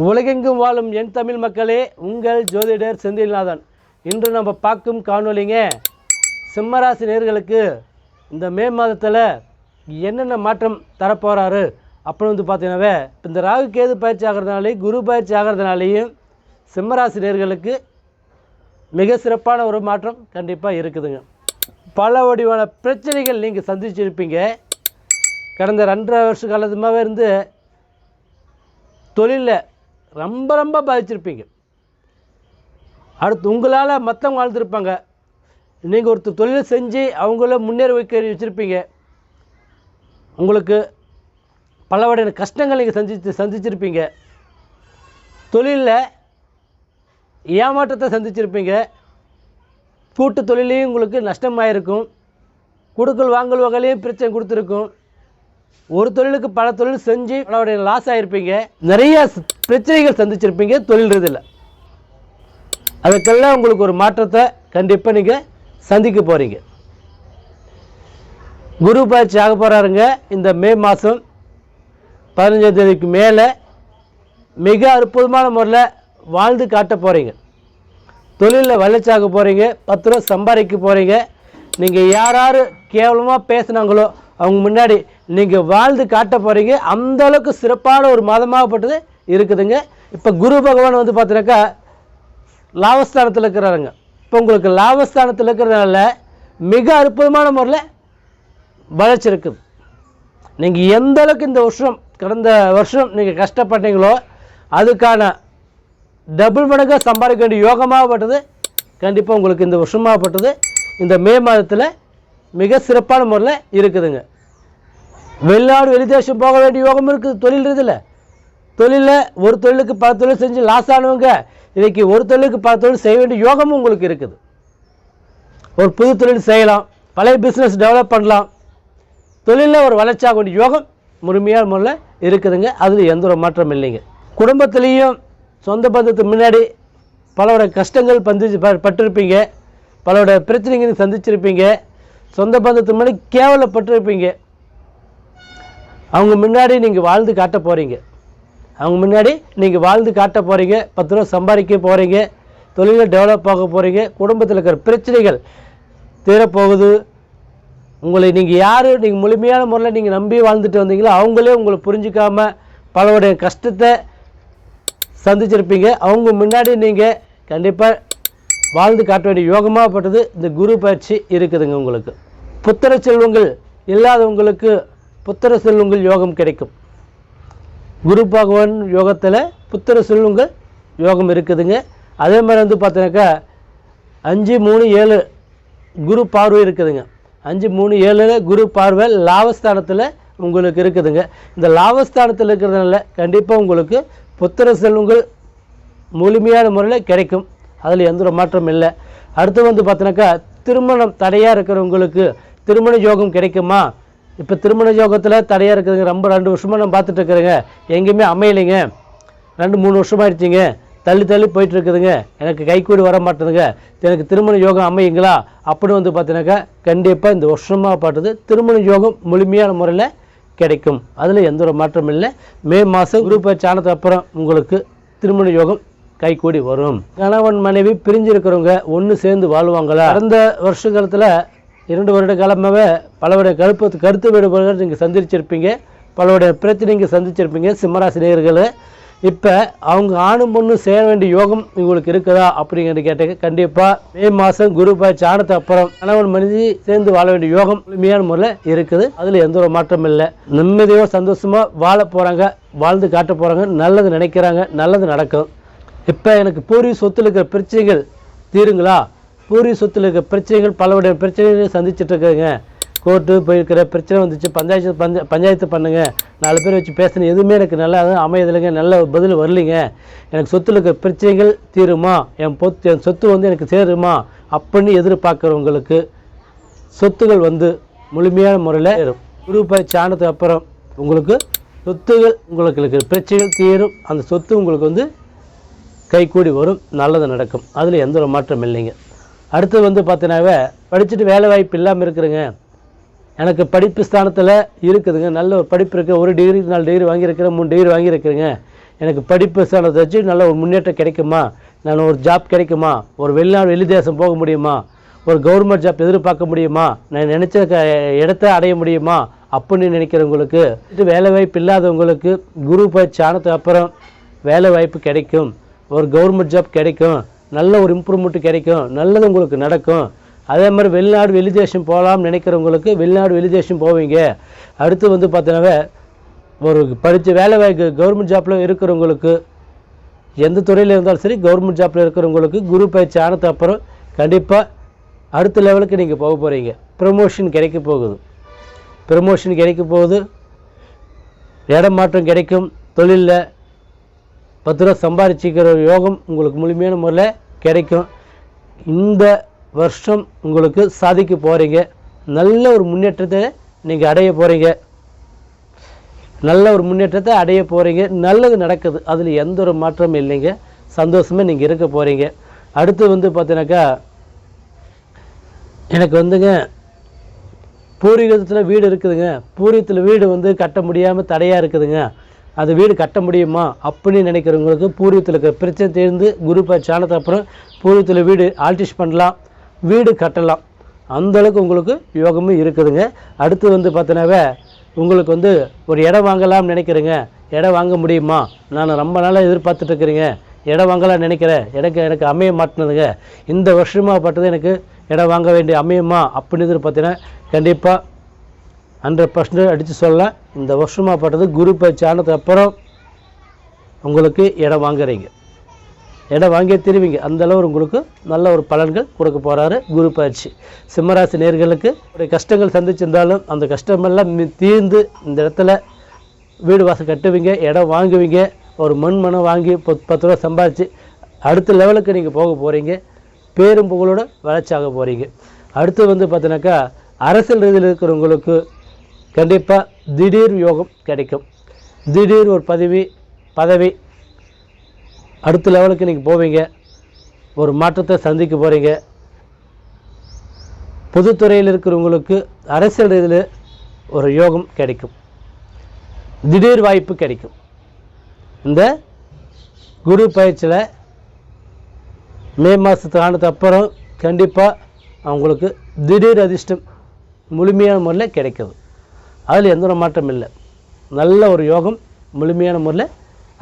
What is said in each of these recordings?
உலகெங்கும் வாழும் என் தமிழ் மக்களே, உங்கள் ஜோதிடர் செந்தில்நாதன். இன்று நம்ம பார்க்கும் காணொலிங்க, சிம்மராசி நேயர்களுக்கு இந்த மே மாதத்தில் என்னென்ன மாற்றம் தரப்போகிறாரு அப்படின்னு பார்த்தீங்கன்னாவே, இந்த ராகு கேது பயிற்சி ஆகிறதுனாலையும் குரு பயிற்சி ஆகிறதுனாலையும் சிம்மராசி நேயர்களுக்கு மிக சிறப்பான ஒரு மாற்றம் கண்டிப்பாக இருக்குதுங்க. பல வடிவான பிரச்சனைகள் நீங்கள் சந்திச்சிருப்பீங்க. கடந்த 2.5 வருஷ காலமாகவே இருந்து தொழிலில் ரொம்ப பாதிச்சிருப்பீங்க. அடுத்து உங்களால் மற்றவங்க வாழ்ந்துருப்பாங்க. நீங்கள் ஒருத்தர் தொழில் செஞ்சு அவங்கள முன்னேற வைக்க வச்சுருப்பீங்க. உங்களுக்கு பல வகையான கஷ்டங்கள் நீங்கள் சந்திச்சிருப்பீங்க. தொழிலில் ஏமாற்றத்தை சந்திச்சிருப்பீங்க. கூட்டு தொழிலையும் உங்களுக்கு நஷ்டமாயிருக்கும். கொடுக்கல் வாங்கல் வகையிலையும் பிரச்சனை கொடுத்துருக்கும். ஒரு தொழிலுக்கு பல தொழில் செஞ்சு பல லாஸ் ஆகிருப்பீங்க. நிறைய பிரச்சனைகள் சந்திச்சிருப்பீங்க தொழில் இதில். அதுக்கெல்லாம் உங்களுக்கு ஒரு மாற்றத்தை கண்டிப்பாக நீங்கள் சந்திக்க போகிறீங்க. குரு பயிற்சி ஆக போகிறாருங்க. இந்த மே மாதம் 15ஆம் தேதிக்கு மேலே மிக அற்புதமான முறையில் வாழ்ந்து காட்ட போகிறீங்க. தொழிலில் வளர்ச்சி போகிறீங்க. 10 ரூபா சம்பாதிக்க போகிறீங்க. நீங்கள் யார் கேவலமாக பேசுனாங்களோ அவங்க முன்னாடி நீங்கள் வாழ்ந்து காட்ட போகிறீங்க. அந்தளவுக்கு சிறப்பான ஒரு மாதமாகப்பட்டது இருக்குதுங்க. இப்போ குரு பகவான் பார்த்தீங்கன்னாக்கா லாபஸ்தானத்தில் இருக்கிறாருங்க. இப்போ உங்களுக்கு லாபஸ்தானத்தில் இருக்கிறதுனால மிக அற்புதமான முறையில் வளர்ச்சி இருக்குது. நீங்கள் எந்த அளவுக்கு இந்த வருஷம் கடந்த வருஷம் நீங்கள் கஷ்டப்பட்டீங்களோ அதுக்கான டபுள் மடங்காக சம்பாதிக்க வேண்டிய யோகமாகப்பட்டது கண்டிப்பாக உங்களுக்கு இந்த வருஷமாகப்பட்டது இந்த மே மாதத்தில் மிக சிறப்பான முறையில் இருக்குதுங்க. வெளிநாடு வெளிதேசம் போக வேண்டிய யோகம் இருக்குது. தொழில் இதில் தொழிலில் ஒரு தொழிலுக்கு 10 தொழில் செஞ்சு லாஸ் ஆனவங்க இன்றைக்கி ஒரு தொழிலுக்கு 10 தொழில் செய்ய வேண்டிய யோகமும் உங்களுக்கு இருக்குது. ஒரு புது தொழில் செய்யலாம். பழைய பிஸ்னஸ் டெவலப் பண்ணலாம். தொழிலில் ஒரு வளர்ச்சியாக வேண்டிய யோகம் முழுமையான முறையில் இருக்குதுங்க. அதில் எந்த ஒரு மாற்றம் இல்லைங்க. குடும்பத்துலேயும் சொந்த பந்தத்துக்கு முன்னாடி பலவோட கஷ்டங்கள் பட்டிருப்பீங்க. பலவோட பிரச்சனைகள் சந்திச்சிருப்பீங்க. சொந்த பந்தத்துக்கு முன்னாடி கேவலப்பட்டிருப்பீங்க. அவங்க முன்னாடி நீங்கள் வாழ்ந்து காட்ட போகிறீங்க. 10 ரூபா சம்பாதிக்க போகிறீங்க. தொழிலில் டெவலப் ஆக போகிறீங்க. குடும்பத்தில் இருக்கிற பிரச்சனைகள் தீரப்போகுது. உங்களை நீங்கள் முழுமையான முறையில் நீங்கள் நம்பி வாழ்ந்துட்டு வந்தீங்களோ அவங்களே உங்களை புரிஞ்சிக்காமல் பலவுடைய கஷ்டத்தை சந்திச்சிருப்பீங்க. அவங்க முன்னாடி நீங்கள் கண்டிப்பாக வாழ்ந்து காட்ட வேண்டிய யோகமாகப்பட்டது இந்த குரு பயிற்சி இருக்குதுங்க. உங்களுக்கு புத்திர செல்வங்கள் இல்லாதவங்களுக்கு புத்திர செல்வங்கள் யோகம் கிடைக்கும். குரு பகவான் யோகத்தில் புத்திர செல்வங்கள் யோகம் இருக்குதுங்க. அதே மாதிரி பார்த்தீங்கன்னாக்கா 5-3-7 குரு பார்வை இருக்குதுங்க. 5-3-7 குரு பார்வை லாபஸ்தானத்தில் உங்களுக்கு இருக்குதுங்க. இந்த லாபஸ்தானத்தில் இருக்கிறதுனால கண்டிப்பாக உங்களுக்கு புத்திர செல்வங்கள் முழுமையான முறையில் கிடைக்கும். அதில் எந்த ஒரு மாற்றம் இல்லை. அடுத்து பார்த்தீங்கன்னாக்கா திருமணம் தடையாக இருக்கிறவங்களுக்கு திருமண யோகம் கிடைக்குமா? இப்போ திருமண யோகத்தில் தடையாக இருக்குதுங்க. 2 வருஷமாக நான் பார்த்துட்டு இருக்கிறேங்க. எங்கேயுமே அமையலைங்க. 2-3 வருஷமாக ஆயிடுச்சிங்க. தள்ளி போயிட்டு இருக்குதுங்க. எனக்கு கைக்கூடி வர மாட்டேதுங்க. எனக்கு திருமண யோகம் அமையுங்களா அப்படின்னு பார்த்தீங்கன்னாக்கா கண்டிப்பாக இந்த வருஷமாக பார்த்தது திருமண யோகம் முழுமையான முறையில் கிடைக்கும். அதில் எந்த ஒரு மாற்றம் இல்லை. மே மாதம் குரு பயிற்சி ஆனதுக்கு அப்புறம் உங்களுக்கு திருமண யோகம் கைக்கூடி வரும். கணவன் மனைவி பிரிஞ்சிருக்கிறவங்க ஒன்று சேர்ந்து வாழ்வாங்களா? கடந்த வருஷ காலத்தில் 2 வருட காலமாகவே பலவுடைய கருத்து வேறுபாடுகள் நீங்கள் சந்திச்சிருப்பீங்க. பலவுடைய பிரச்சனை நீங்கள் சந்திச்சிருப்பீங்க சிம்மராசி நேயர்கள். இப்போ அவங்க ஆணும் பொண்ணு சேர வேண்டிய யோகம் உங்களுக்கு இருக்குதா அப்படிங்கிறது கேட்டீங்க. கண்டிப்பாக மே மாதம் குரு பயிற்சி ஆனதுக்கு அப்புறம் கணவன் மனைவி சேர்ந்து வாழ வேண்டிய யோகம் முழுமையான முறையில் இருக்குது. அதில் எந்த ஒரு மாற்றம் இல்லை. நிம்மதியோ சந்தோஷமாக வாழ போகிறாங்க. வாழ்ந்து காட்ட போகிறாங்க. நல்லது நினைக்கிறாங்க. நல்லது நடக்கும். இப்போ எனக்கு பூர்வீக சொத்தில் இருக்கிற பிரச்சனைகள் தீருங்களா? பூர்வீக சொத்தில் இருக்கிற பிரச்சனைகள் பலவுடைய பிரச்சனைகள் சந்திச்சுட்டு இருக்குங்க. கோர்ட்டு போயிருக்கிற பிரச்சனை வந்துச்சு. பஞ்சாயத்து பண்ணுங்க. 4 பேர் வச்சு பேசணும். எதுவுமே எனக்கு நல்லா அமையதில்லைங்க. நல்ல பதில் வரலிங்க. எனக்கு சொத்தில் இருக்கிற பிரச்சனைகள் தீருமா? என் சொத்து எனக்கு சேருமா அப்படின்னு எதிர்பார்க்குறவங்களுக்கு சொத்துகள் முழுமையான முறையில் சேரும். குரு பயிற்சி ஆனதுக்கு அப்புறம் உங்களுக்கு சொத்துகள் உங்களுக்கு இருக்கிற பிரச்சனைகள் தீரும். அந்த சொத்து உங்களுக்கு கைக்கூடி வரும். நல்லது நடக்கும். அதில் எந்த ஒரு மாற்றம் இல்லைங்க. அடுத்து பார்த்தீங்கன்னாவே படிச்சுட்டு வேலை வாய்ப்பு இல்லாமல் இருக்கிறேங்க. எனக்கு படிப்பு ஸ்தானத்தில் இருக்குதுங்க. நல்ல ஒரு படிப்பு இருக்குது. 1 டிகிரி 4 டிகிரி வாங்கியிருக்கிறேன், 3 டிகிரி வாங்கியிருக்கிறேங்க. எனக்கு படிப்பு சார்ந்ததை வச்சு நல்ல ஒரு முன்னேற்றம் கிடைக்குமா, நான் ஒரு ஜாப் கிடைக்குமா, ஒரு வெளி தேசம் போக முடியுமா, ஒரு கவர்மெண்ட் ஜாப் எதிர்பார்க்க முடியுமா, நான் நினச்ச இடத்த அடைய முடியுமா அப்படின்னு நினைக்கிறவங்களுக்கு, வேலை வாய்ப்பு இல்லாதவங்களுக்கு குரு பயிற்சி ஆனதுக்கு அப்புறம் வேலை வாய்ப்பு கிடைக்கும், ஒரு கவர்மெண்ட் ஜாப் கிடைக்கும், நல்ல ஒரு இம்ப்ரூவ்மெண்ட் கிடைக்கும், நல்லது உங்களுக்கு நடக்கும். அதே மாதிரி வெளி தேசம் போகலாம்னு நினைக்கிறவங்களுக்கு வெளி தேசம் போவீங்க. அடுத்து வந்து பார்த்தீங்கன்னா ஒரு படித்த வேலை வாய்ப்பு கவர்மெண்ட் ஜாப்பில் இருக்கிறவங்களுக்கு, எந்த துறையில் இருந்தாலும் சரி கவர்மெண்ட் ஜாப்பில் இருக்கிறவங்களுக்கு குரு பயிற்சி ஆனதுக்கு அப்புறம் கண்டிப்பாக அடுத்த லெவலுக்கு நீங்கள் போக போகிறீங்க. ப்ரமோஷன் கிடைக்க போகுது, இடம் மாற்றம் கிடைக்கும், தொழிலில் 10 ரூபா சம்பாதிச்சிக்கிற யோகம் உங்களுக்கு முழுமையான முறையில் கிடைக்கும். இந்த வருஷம் உங்களுக்கு சாதிக்க போகிறீங்க. நல்ல ஒரு முன்னேற்றத்தை நீங்கள் அடைய போகிறீங்க. நல்லது நடக்குது, அதில் எந்த ஒரு மாற்றமும் இல்லைங்க. சந்தோஷமாக நீங்கள் இருக்க போகிறீங்க. அடுத்து வந்து பார்த்தீங்கன்னாக்கா எனக்கு வந்துங்க பூர்வீகத்தில் வீடு இருக்குதுங்க, பூர்வீகத்தில் வீடு வந்து கட்ட முடியாமல் தடையாக இருக்குதுங்க, அது வீடு கட்ட முடியுமா அப்படின்னு நினைக்கிறவங்களுக்கு பூர்வீகத்தில் இருக்கிற பிரச்சனை தீர்ந்து குரு பயிற்சி ஆனதுக்கு அப்புறம் பூர்வீகத்தில் வீடு ஆல்டிஷ் பண்ணலாம், வீடு கட்டலாம். அந்தளவுக்கு உங்களுக்கு யோகமும் இருக்குதுங்க. அடுத்து வந்து பார்த்தீங்கன்னாவே உங்களுக்கு வந்து ஒரு இடம் வாங்கலாம்னு நினைக்கிறேங்க, இடம் வாங்க முடியுமா, நான் ரொம்ப நாளாக எதிர்பார்த்துட்ருக்குறேங்க, இடம் வாங்கலாம்னு நினைக்கிறேன், எனக்கு அமைய மாட்டினதுங்க, இந்த வருஷமாக பட்டது எனக்கு இடம் வாங்க வேண்டிய அமையுமா அப்படின்னு பார்த்தீங்கன்னா கண்டிப்பாக 100% அடித்து சொல்லலாம். இந்த வருஷமாக பட்டது குரு பயிற்சி ஆனதுக்கு அப்புறம் உங்களுக்கு இடம் வாங்குறீங்க, இடம் வாங்கியே திரும்பிங்க. அந்தளவு உங்களுக்கு நல்ல ஒரு பலன்கள் கொடுக்க போகிறாரு குரு பயிற்சி. சிம்மராசி நேயர்களுக்கு ஒரு கஷ்டங்கள் சந்திச்சிருந்தாலும் அந்த கஷ்டமெல்லாம் தீர்ந்து இந்த இடத்துல வீடு வாசல் கட்டுவீங்க, இடம் வாங்குவீங்க, ஒரு மனம் வாங்கி 10 ரூபா சம்பாதிச்சு அடுத்த லெவலுக்கு நீங்கள் போக போகிறீங்க. பேரும் புகழோட வளர்ச்சியாக போகிறீங்க. அடுத்து வந்து பார்த்தீங்கன்னாக்கா அரசியல் ரீதியில் இருக்கிறவங்களுக்கு கண்டிப்பாக திடீர் யோகம் கிடைக்கும். திடீர் ஒரு பதவி அடுத்த லெவலுக்கு நீங்கள் போவீங்க, ஒரு மாற்றத்தை சந்திக்க போகிறீங்க. பொதுத்துறையில் இருக்கிறவங்களுக்கு அரசியல் ரீதியில் ஒரு யோகம் கிடைக்கும், திடீர் வாய்ப்பு கிடைக்கும். இந்த குரு பயிற்சியில் மே மாதத்துக்கு ஆனதுக்கு அப்புறம் கண்டிப்பாக அவங்களுக்கு திடீர் அதிர்ஷ்டம் முழுமையான முறையில் கிடைக்குது. அதில் எந்த ஒரு மாற்றம் இல்லை. நல்ல ஒரு யோகம் முழுமையான முறையில்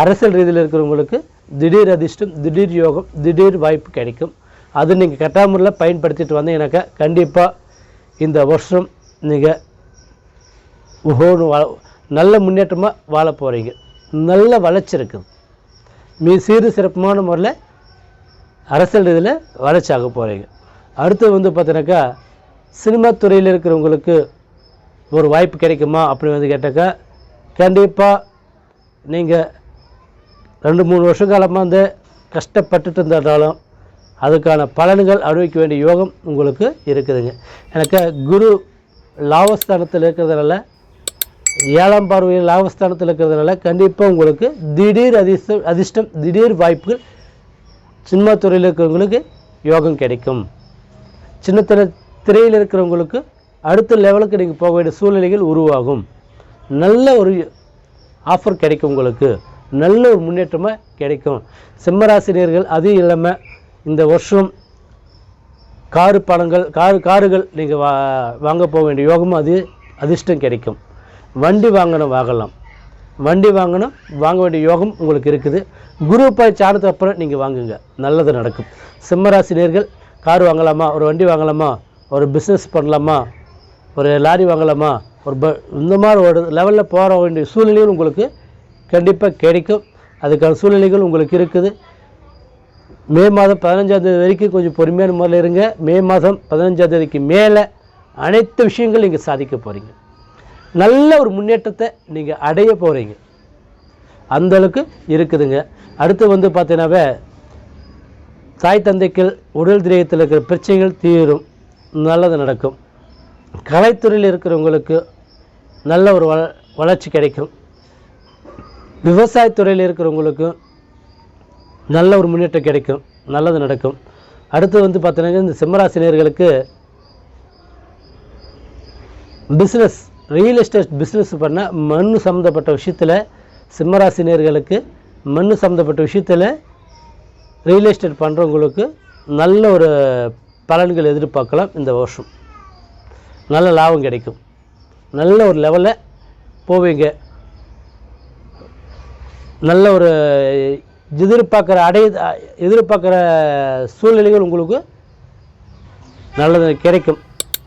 அரசியல் ரீதியில் இருக்கிறவங்களுக்கு திடீர் அதிர்ஷ்டம், திடீர் யோகம், திடீர் வாய்ப்பு கிடைக்கும். அது நீங்கள் கட்டாய முறையில் பயன்படுத்திட்டு வந்தீங்கன்னாக்கா கண்டிப்பாக இந்த வருஷம் நீங்கள் நல்ல முன்னேற்றமாக வாழ போகிறீங்க. நல்ல வளர்ச்சி இருக்குது. சீரு சிறப்பான முறையில் அரசியல் ரீதியில் வளர்ச்சி ஆக போகிறீங்க. அடுத்து வந்து பார்த்தீங்கன்னாக்கா சினிமா துறையில் இருக்கிறவங்களுக்கு ஒரு வாய்ப்பு கிடைக்குமா அப்படின்னு வந்து கேட்டாக்கா கண்டிப்பாக நீங்கள் 2-3 வருஷ காலமாக வந்து கஷ்டப்பட்டுட்டு இருந்தாலும் அதுக்கான பலன்கள் அனுபவிக்க வேண்டிய யோகம் உங்களுக்கு இருக்குதுங்க. எனக்கு குரு லாபஸ்தானத்தில் இருக்கிறதுனால 7ஆம் பார்வையில் லாபஸ்தானத்தில் இருக்கிறதுனால கண்டிப்பாக உங்களுக்கு திடீர் அதிர்ஷ்டம், திடீர் வாய்ப்புகள் சினிமா துறையில் இருக்கிறவங்களுக்கு யோகம் கிடைக்கும். சின்ன திரையில் இருக்கிறவங்களுக்கு அடுத்த லெவலுக்கு நீங்கள் போக வேண்டிய சூழ்நிலைகள் உருவாகும். நல்ல ஒரு ஆஃபர் கிடைக்கும், உங்களுக்கு நல்ல ஒரு முன்னேற்றமாக கிடைக்கும். சிம்மராசினியர்கள் அது இல்லாமல் இந்த வருஷம் காருகள் நீங்கள் வாங்க போக வேண்டிய யோகமும் அதிர்ஷ்டம் கிடைக்கும். வண்டி வாங்கணும் வாங்க வேண்டிய யோகம் உங்களுக்கு இருக்குது. குரு பயிற்சி ஆனதுக்கு அப்புறம் நீங்கள் வாங்குங்க, நல்லது நடக்கும். சிம்மராசினியர்கள் கார் வாங்கலாமா, ஒரு வண்டி வாங்கலாமா, ஒரு பிஸ்னஸ் பண்ணலாமா, ஒரு லாரி வாங்கலாமா, இந்த மாதிரி ஒரு லெவலில் போகிற வேண்டிய சூழ்நிலைகள் உங்களுக்கு கண்டிப்பாக கிடைக்கும். அதுக்கான சூழ்நிலைகள் உங்களுக்கு இருக்குது. மே மாதம் 15ஆம் தேதி வரைக்கும் கொஞ்சம் பொறுமையான முறையில் இருங்க. மே மாதம் 15ஆம் தேதிக்கு மேலே அனைத்து விஷயங்கள் நீங்கள் சாதிக்க போகிறீங்க. நல்ல ஒரு முன்னேற்றத்தை நீங்கள் அடைய போகிறீங்க. அந்தளவுக்கு இருக்குதுங்க. அடுத்து வந்து பார்த்தீங்கன்னாவே தாய் தந்தைகள் உடல் திரேயத்தில் இருக்கிற பிரச்சனைகள் தீரும், நல்லது நடக்கும். கலைத்துறையில் இருக்கிறவங்களுக்கு நல்ல ஒரு வளர்ச்சி கிடைக்கும். விவசாயத்துறையில் இருக்கிறவங்களுக்கு நல்ல ஒரு முன்னேற்றம் கிடைக்கும், நல்லது நடக்கும். அடுத்து வந்து பார்த்தீங்கன்னா இந்த சிம்மராசினியர்களுக்கு பிஸ்னஸ், ரியல் எஸ்டேட் பிஸ்னஸ் பண்ண மண் சம்மந்தப்பட்ட விஷயத்தில் சிம்மராசினியர்களுக்கு மண் சம்மந்தப்பட்ட விஷயத்தில் ரியல் எஸ்டேட் பண்ணுறவங்களுக்கு நல்ல ஒரு பலன்கள் எதிர்பார்க்கலாம். இந்த வருஷம் நல்ல லாபம் கிடைக்கும், நல்ல ஒரு லெவலில் போவீங்க, நல்ல ஒரு எதிர்பார்க்குற சூழ்நிலைகள் உங்களுக்கு நல்லது கிடைக்கும்.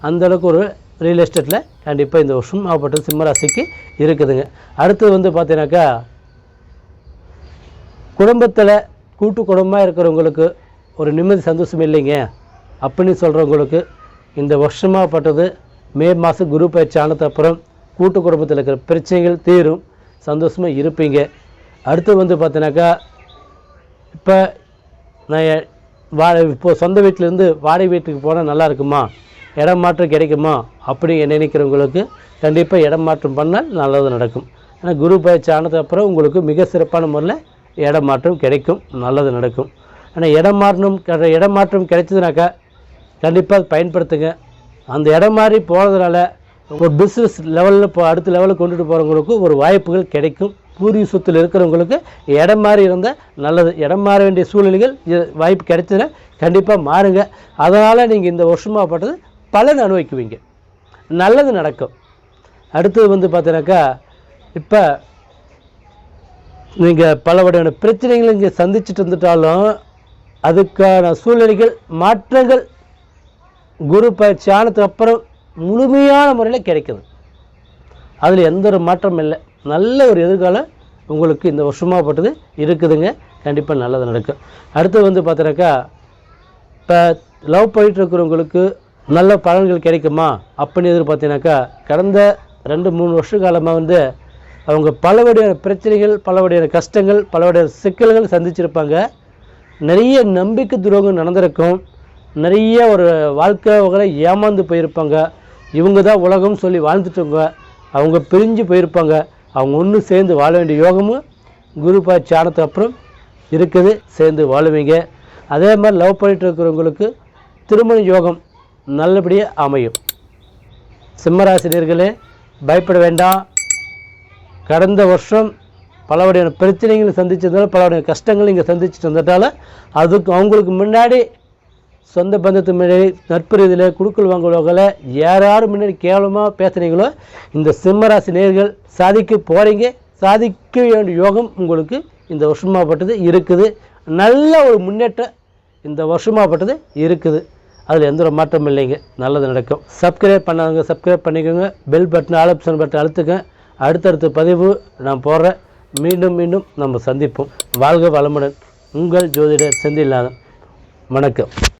அந்தளவுக்கு ஒரு ரியல் எஸ்டேட்டில் கண்டிப்பாக இந்த வருஷம் ஆகப்பட்டது சிம்மராசிக்கு இருக்குதுங்க. அடுத்தது பார்த்தீங்கன்னாக்கா குடும்பத்தில் கூட்டு குடும்பமாக இருக்கிறவங்களுக்கு ஒரு நிம்மதி சந்தோஷம் இல்லைங்க அப்படின்னு சொல்கிறவங்களுக்கு இந்த வருஷமாகப்பட்டது மே மாதம் குரு பயிற்சி ஆனதுக்கு அப்புறம் கூட்டு குடும்பத்தில் இருக்கிற பிரச்சனைகள் தீரும், சந்தோஷமாக இருப்பீங்க. அடுத்து பார்த்தீங்கன்னாக்கா இப்போ நான் இப்போது சொந்த வீட்டிலேருந்து வாடகை வீட்டுக்கு போனால் நல்லா இருக்குமா, இடம் மாற்றம் கிடைக்குமா அப்படின்னு நினைக்கிறவங்களுக்கு கண்டிப்பாக இடம் மாற்றம் பண்ணால் நல்லது நடக்கும். ஆனால் குரு பயிற்சி ஆனதுக்கு அப்புறம் உங்களுக்கு மிக சிறப்பான முறையில் இடம் மாற்றம் கிடைக்கும், நல்லது நடக்கும். ஆனால் இடம் மாற்றம் கிடைச்சதுனாக்கா கண்டிப்பாக பயன்படுத்துங்க. அந்த இடம் மாறி போகிறதுனால ஒரு பிஸ்னஸ் லெவலில் அடுத்த லெவலில் கொண்டுட்டு போகிறவங்களுக்கு ஒரு வாய்ப்புகள் கிடைக்கும். பூர்வீக சொத்தில் இருக்கிறவங்களுக்கு இடம் மாறி இருந்தால் நல்லது. இடம் மாற வேண்டிய சூழ்நிலைகள் வாய்ப்பு கிடைச்சதுன்னா கண்டிப்பாக மாறுங்க. அதனால் நீங்கள் இந்த வருஷமாகப்பட்டது பலன் அனுபவிக்குவீங்க, நல்லது நடக்கும். அடுத்தது பார்த்தீங்கன்னாக்கா இப்போ நீங்கள் பல வகையான பிரச்சனைகள் இங்கே சந்திச்சுட்டு வந்துட்டாலும் அதுக்கான சூழ்நிலைகள் மாற்றங்கள் குரு பயிற்சி ஆனதுக்கு அப்புறம் முழுமையான முறையில் கிடைக்குது. அதில் எந்த ஒரு மாற்றம் இல்லை. நல்ல ஒரு எதிர்காலம் உங்களுக்கு இந்த வருஷமாகப்பட்டது இருக்குதுங்க, கண்டிப்பாக நல்லது நடக்கும். அடுத்து பார்த்தீங்கன்னாக்கா இப்போ லவ் பண்ணிட்டு இருக்கிறவங்களுக்கு நல்ல பலன்கள் கிடைக்குமா அப்படின்னு பார்த்தீங்கன்னாக்கா கடந்த 2-3 வருஷ காலமாக அவங்க பல வகையான பிரச்சனைகள், பல வகையான கஷ்டங்கள், பல வகையான சிக்கல்கள் சந்திச்சிருப்பாங்க. நிறைய நம்பிக்கை துரோகம் நடந்திருக்கும், நிறைய ஒரு வாழ்க்கை வகையில் ஏமாந்து போயிருப்பாங்க. இவங்க தான் உலகம்னு சொல்லி வாழ்ந்துட்டவங்க அவங்க பிரிஞ்சு போயிருப்பாங்க. அவங்க ஒன்று சேர்ந்து வாழ வேண்டிய யோகமும் குரு பயிற்சி ஆனதுக்கு அப்புறம் இருக்குது, சேர்ந்து வாழுவீங்க. அதே மாதிரி லவ் பண்ணிட்டு இருக்கிறவங்களுக்கு திருமண யோகம் நல்லபடியாக அமையும். சிம்மராசினியர்களே பயப்பட வேண்டாம். கடந்த வருஷம் பல வகையான பிரச்சனைகள் சந்திச்சதால, பல வகையான கஷ்டங்கள் இங்கே சந்திச்சுட்டு வந்ததால் அதுக்கு அவங்களுக்கு முன்னாடி சொந்த பந்தத்து முன்னாடி நட்பு ரீதியில் குடுக்கல் வாங்குவதில் யார் முன்னாடி கேவலமாக பேசுகிறீங்களோ இந்த சிம்மராசி நேயர்கள் சாதிக்க போகிறீங்க. சாதிக்க வேண்டிய யோகம் உங்களுக்கு இந்த வருஷமாகப்பட்டது இருக்குது. நல்ல ஒரு முன்னேற்றம் இந்த வருஷமாகப்பட்டது இருக்குது. அதில் எந்த ஒரு மாற்றம் இல்லைங்க, நல்லது நடக்கும். சப்ஸ்கிரைப் பண்ணாங்க, சப்ஸ்கிரைப் பண்ணிக்கோங்க. Bell button, all option button அழுத்துங்க. அடுத்தடுத்த பதிவு நான் போடுறேன். மீண்டும் நம்ம சந்திப்போம். வாழ்க வளமுடன். உங்கள் ஜோதிடர் செந்தில்நாதன். வணக்கம்.